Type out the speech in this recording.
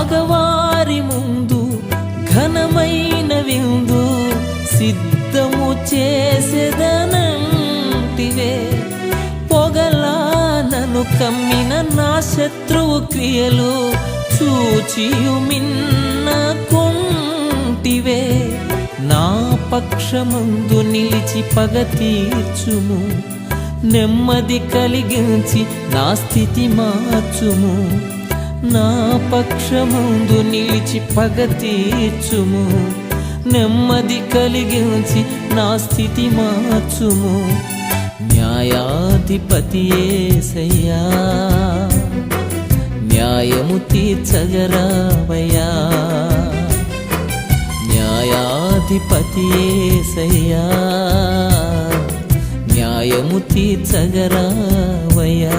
మగవారి ముందు ఘనమైన విందు సిద్ధము చేసేదనంటివే. పొగలా నన్ను కమ్మిన నా శత్రువు క్రియలు చూచియు మిన్నకుంటివే. నా పక్షమందు నిలిచి పగ తీర్చుము, నెమ్మది కలిగించి నా స్థితి మార్చుము. నా పక్షమందు నిలిచి పగ తీర్చుము, నెమ్మది కలిగించి నా స్థితి మార్చుము. న్యాయాధిపతి యేసయ్యా, న్యాయము తీర్చగరావయ్యా. న్యాయాధిపతి యేసయ్యా, న్యాయము తీర్చగరావయ్యా.